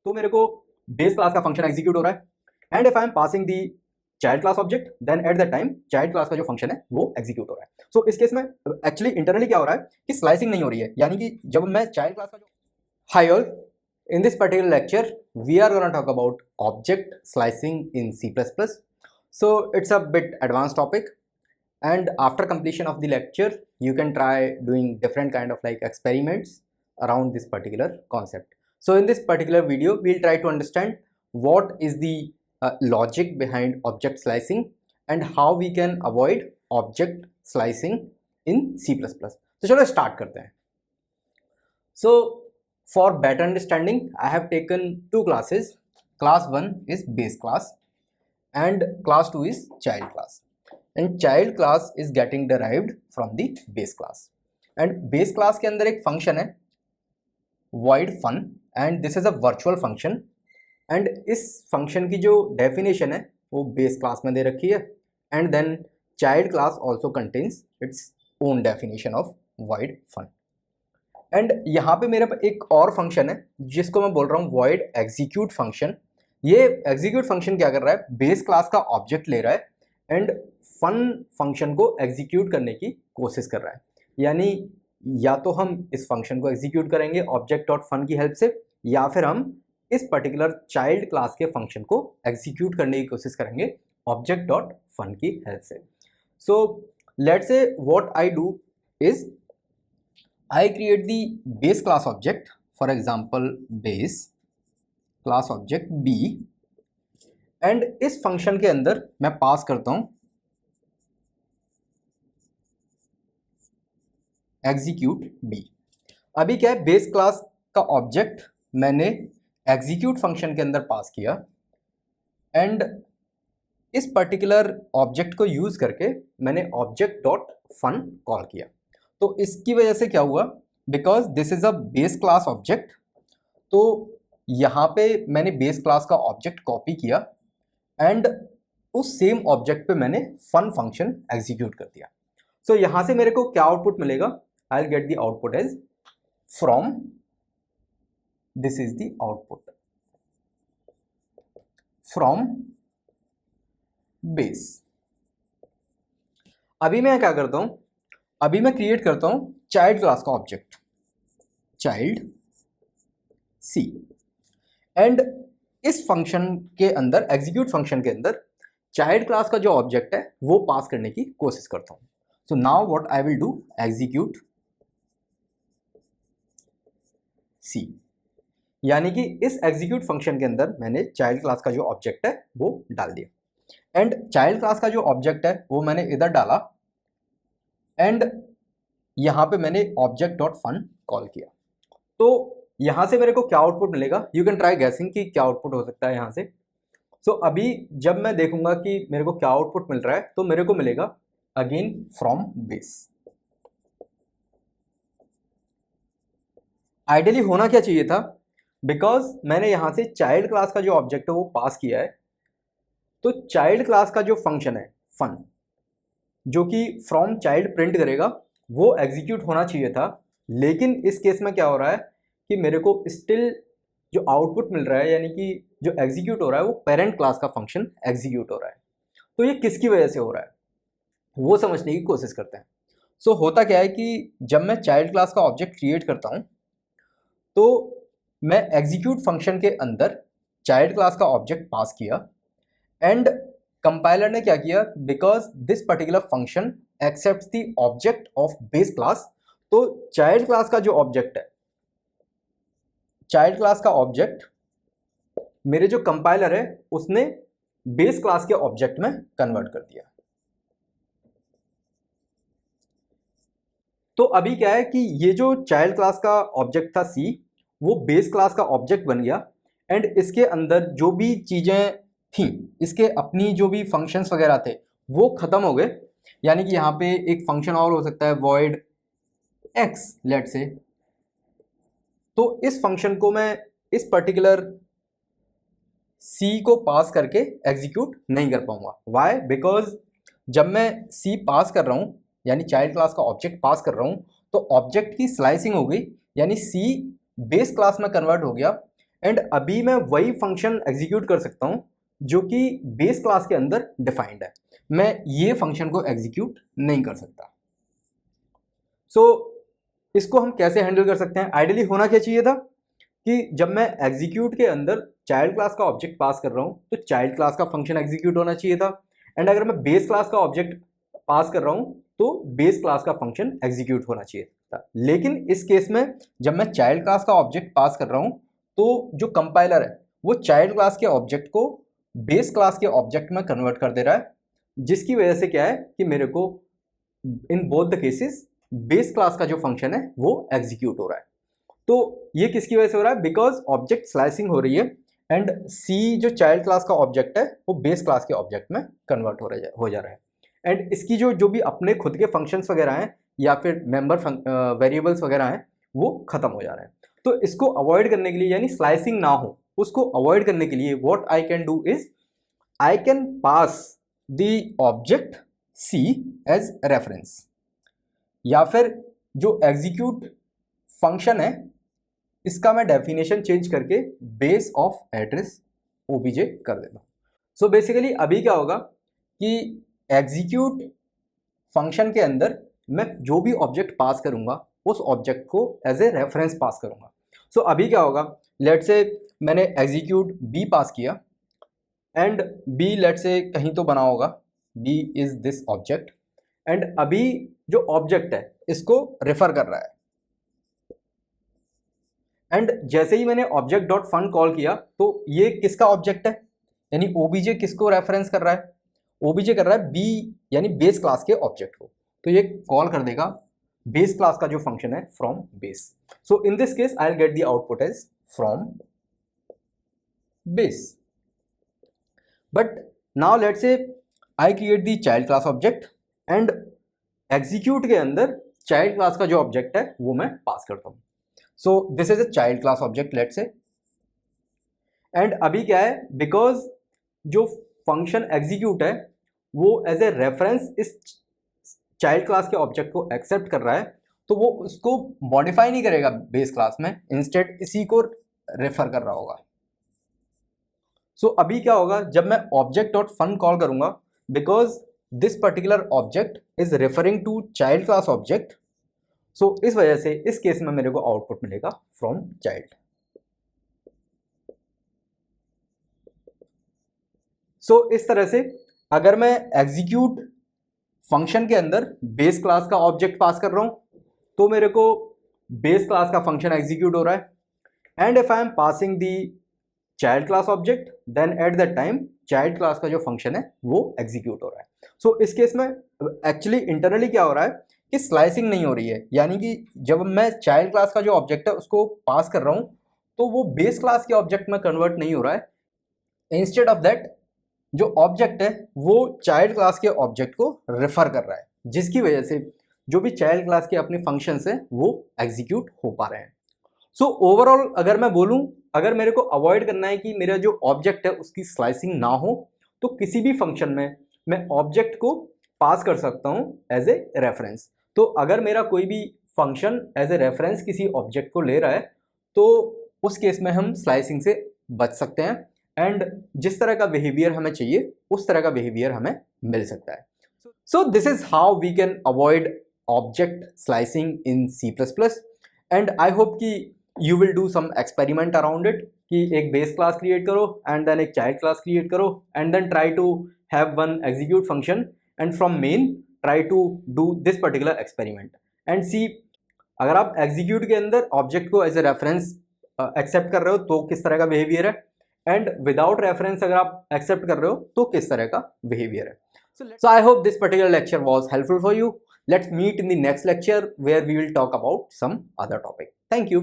तो मेरे को बेस क्लास का फंक्शन एग्जीक्यूट हो रहा है, and if I am passing the child class object then at that time child class का जो फंक्शन है वो एग्जीक्यूट हो रहा है। सो इस केस में एक्चुअली इंटरनली क्या हो रहा है कि स्लाइसिंग नहीं हो रही है, यानी कि जब मैं चाइल्ड क्लास का जो high all, in this particular lecture we are going to talk about object slicing in C++. So it's a bit advanced topic, and after completion of the lecture you can try doing different kind of like experiments around this particular concept. So in this particular video we'll try to understand what is the logic behind object slicing and how we can avoid object slicing in C++. तो चलो start करते हैं। So for better understanding, I have taken two classes. Class 1 is base class and class 2 is child class. And child class is getting derived from the base class. And base class के अंदर एक function है void fun and this is a virtual function. And इस function की जो definition है वो base class में दे रखी है. And then child class also contains its own definition of void fun. And यहाँ पे मेरे पास एक और फंक्शन है जिसको मैं बोल रहा हूँ void execute फंक्शन। ये एग्जीक्यूट फंक्शन क्या कर रहा है, बेस क्लास का ऑब्जेक्ट ले रहा है एंड फन फंक्शन को एग्जीक्यूट करने की कोशिश कर रहा है। यानी या तो हम इस फंक्शन को एग्जीक्यूट करेंगे ऑब्जेक्ट डॉट फन की हेल्प से, या फिर हम इस पर्टिकुलर चाइल्ड क्लास के फंक्शन को एग्जीक्यूट करने की कोशिश करेंगे ऑब्जेक्ट डॉट फन की हेल्प से। So let's say what I do is I create the base class object, for example base class object b, and इस फंक्शन के अंदर मैं पास करता हूं execute b। अभी क्या है, बेस क्लास का ऑब्जेक्ट मैंने एग्जीक्यूट फंक्शन के अंदर पास किया एंड इस पर्टिकुलर ऑब्जेक्ट को यूज करके मैंने ऑब्जेक्ट डॉट फन कॉल किया। तो इसकी वजह से क्या हुआ, because this is a base class object, तो यहाँ पे मैंने बेस क्लास का ऑब्जेक्ट कॉपी किया एंड उस सेम ऑब्जेक्ट पे मैंने फन फंक्शन एग्जीक्यूट कर दिया। सो यहाँ से मेरे को क्या आउटपुट मिलेगा, I will get the output as from, this is the output from base. अभी मैं क्या करता हूँ, अभी मैं क्रिएट करता हूं चाइल्ड क्लास का ऑब्जेक्ट चाइल्ड सी, एंड इस फंक्शन के अंदर एग्जीक्यूट फंक्शन के अंदर चाइल्ड क्लास का जो ऑब्जेक्ट है वो पास करने की कोशिश करता हूं। So now what I will do, execute C, यानी कि इस एग्जीक्यूट फंक्शन के अंदर मैंने चाइल्ड क्लास का जो ऑब्जेक्ट है वो डाल दिया एंड चाइल्ड क्लास का जो ऑब्जेक्ट है वो मैंने इधर डाला एंड यहाँ पे मैंने ऑब्जेक्ट डॉट फन कॉल किया। तो यहाँ से मेरे को क्या आउटपुट मिलेगा, यू कैन ट्राई गैसिंग कि क्या आउटपुट हो सकता है यहाँ से। सो अभी जब मैं देखूंगा कि मेरे को क्या आउटपुट मिल रहा है तो मेरे को मिलेगा अगेन फ्रॉम बेस। आइडियली होना क्या चाहिए था, बिकॉज मैंने यहाँ से चाइल्ड क्लास का जो ऑब्जेक्ट है वो पास किया है, तो चाइल्ड क्लास का जो फंक्शन है फन जो कि फ्रॉम चाइल्ड प्रिंट करेगा वो एग्जीक्यूट होना चाहिए था। लेकिन इस केस में क्या हो रहा है कि मेरे को स्टिल जो आउटपुट मिल रहा है, यानी कि जो एग्जीक्यूट हो रहा है वो पेरेंट क्लास का फंक्शन एग्जीक्यूट हो रहा है। तो ये किसकी वजह से हो रहा है वो समझने की कोशिश करते हैं। सो होता क्या है कि जब मैं चाइल्ड क्लास का ऑब्जेक्ट क्रिएट करता हूँ तो मैं एग्जीक्यूट फंक्शन के अंदर चाइल्ड क्लास का ऑब्जेक्ट पास किया एंड कंपाइलर ने क्या किया, because this particular function accepts the object of base class, तो चाइल्ड क्लास का जो ऑब्जेक्ट है, चाइल्ड क्लास का ऑब्जेक्ट मेरे जो कंपाइलर है उसने बेस क्लास के ऑब्जेक्ट में कन्वर्ट कर दिया। तो अभी क्या है कि ये जो चाइल्ड क्लास का ऑब्जेक्ट था सी वो बेस क्लास का ऑब्जेक्ट बन गया एंड इसके अंदर जो भी चीजें थी, इसके अपनी जो भी फंक्शंस वगैरह थे वो खत्म हो गए। यानी कि यहाँ पे एक फंक्शन और हो सकता है void x लेट से, तो इस फंक्शन को मैं इस पर्टिकुलर c को पास करके एग्जीक्यूट नहीं कर पाऊंगा। वाई, बिकॉज जब मैं c पास कर रहा हूँ यानी चाइल्ड क्लास का ऑब्जेक्ट पास कर रहा हूँ तो ऑब्जेक्ट की स्लाइसिंग हो गई, यानी c बेस क्लास में कन्वर्ट हो गया एंड अभी मैं वही फंक्शन एग्जीक्यूट कर सकता हूं जो कि बेस क्लास के अंदर डिफाइंड है, मैं ये फंक्शन को एग्जीक्यूट नहीं कर सकता। सो इसको हम कैसे हैंडल कर सकते हैं? आइडियली होना क्या चाहिए था कि जब मैं एग्जीक्यूट के अंदर चाइल्ड क्लास का ऑब्जेक्ट पास कर रहा हूं तो चाइल्ड क्लास का फंक्शन एग्जीक्यूट होना चाहिए था, एंड अगर मैं बेस क्लास का ऑब्जेक्ट पास कर रहा हूं तो बेस क्लास का फंक्शन एग्जीक्यूट होना चाहिए था। लेकिन इस केस में जब मैं चाइल्ड क्लास का ऑब्जेक्ट पास कर रहा हूं तो जो कंपाइलर है वो चाइल्ड क्लास के ऑब्जेक्ट को बेस क्लास के ऑब्जेक्ट में कन्वर्ट कर दे रहा है, जिसकी वजह से क्या है कि मेरे को in both the cases base class का जो फंक्शन है वो एग्जीक्यूट हो रहा है। तो ये किसकी वजह से हो रहा है? बिकॉज ऑब्जेक्ट स्लाइसिंग हो रही है एंड सी जो चाइल्ड क्लास का ऑब्जेक्ट है वो बेस क्लास के ऑब्जेक्ट में कन्वर्ट हो जा रहा है, एंड इसकी जो भी अपने खुद के फंक्शंस वगैरह हैं या फिर मेंबर वेरिएबल्स वगैरह हैं वो खत्म हो जा रहे हैं। तो इसको अवॉइड करने के लिए, यानी स्लाइसिंग ना हो उसको अवॉइड करने के लिए, what I can do is I can pass the object C as reference, या फिर जो एग्जीक्यूट फंक्शन है इसका मैं डेफिनेशन चेंज करके बेस ऑफ एड्रेस ओबीजे कर देता हूं। सो बेसिकली अभी क्या होगा कि एग्जीक्यूट फंक्शन के अंदर मैं जो भी ऑब्जेक्ट पास करूंगा उस ऑब्जेक्ट को एज ए रेफरेंस पास करूंगा। सो अभी क्या होगा, लेट्स से मैंने एग्जीक्यूट बी पास किया एंड बी लेट्स से कहीं तो बना होगा, B is this object, and अभी जो ऑब्जेक्ट है इसको रेफर कर रहा है, एंड जैसे ही मैंने ऑब्जेक्ट डॉट फन कॉल किया तो ये किसका ऑब्जेक्ट है, यानी ओबीजे किसको रेफरेंस कर रहा है? ओबीजे कर रहा है बी यानी बेस क्लास के ऑब्जेक्ट को, तो ये कॉल कर देगा बेस क्लास का जो फंक्शन है from base. So in this case I will get the output as from base. But now let's say I create the child class object and execute के अंदर चाइल्ड क्लास का जो object है वो मैं पास करता हूं। सो this is a child class object let's say, and अभी क्या है, बिकॉज जो फंक्शन एग्जीक्यूट है वो एज ए रेफरेंस इस चाइल्ड क्लास के ऑब्जेक्ट को एक्सेप्ट कर रहा है, तो वो उसको मॉडिफाई नहीं करेगा बेस क्लास में, इंस्टेड इसी को रेफर कर रहा होगा। सो अभी क्या होगा, जब मैं ऑब्जेक्ट डॉट फन कॉल करूंगा, because this particular object is referring to child class object, so इस वजह से इस केस में मेरे को आउटपुट मिलेगा फ्रॉम चाइल्ड। सो इस तरह से अगर मैं एग्जीक्यूट फंक्शन के अंदर बेस क्लास का ऑब्जेक्ट पास कर रहा हूं तो मेरे को बेस क्लास का फंक्शन एग्जीक्यूट हो रहा है, and if I am passing the child class object then at that time child class का जो फंक्शन है वो एग्जीक्यूट हो रहा है। सो इस केस में एक्चुअली इंटरनली क्या हो रहा है कि स्लाइसिंग नहीं हो रही है, यानी कि जब मैं चाइल्ड क्लास का जो ऑब्जेक्ट है उसको पास कर रहा हूं तो वो बेस क्लास के ऑब्जेक्ट में कन्वर्ट नहीं हो रहा है, इंस्टेड ऑफ दैट जो ऑब्जेक्ट है वो चाइल्ड क्लास के ऑब्जेक्ट को रेफर कर रहा है, जिसकी वजह से जो भी चाइल्ड क्लास के अपने फंक्शंस है वो एग्जीक्यूट हो पा रहे हैं। सो ओवरऑल अगर मैं बोलूं, अगर मेरे को अवॉइड करना है कि मेरा जो ऑब्जेक्ट है उसकी स्लाइसिंग ना हो, तो किसी भी फंक्शन में मैं ऑब्जेक्ट को पास कर सकता हूं एज ए रेफरेंस। तो अगर मेरा कोई भी फंक्शन एज ए रेफरेंस किसी ऑब्जेक्ट को ले रहा है तो उस केस में हम स्लाइसिंग से बच सकते हैं, एंड जिस तरह का बिहेवियर हमें चाहिए उस तरह का बिहेवियर हमें मिल सकता है। So this is how we can avoid object slicing in C++, and I hope कि you will do some experiment around it, कि एक बेस क्लास क्रिएट करो एंड देन एक चाइल्ड क्लास क्रिएट करो and then try to have one execute function and from main try to do this particular experiment and see अगर आप execute के अंदर object को एज ए रेफरेंस एक्सेप्ट कर रहे हो तो किस तरह का बिहेवियर है, एंड विदाउट रेफरेंस अगर आप एक्सेप्ट कर रहे हो तो किस तरह का बिहेवियर है। So I hope this particular lecture was helpful for you. Let's meet in the next lecture where we will talk about some other topic. Thank you.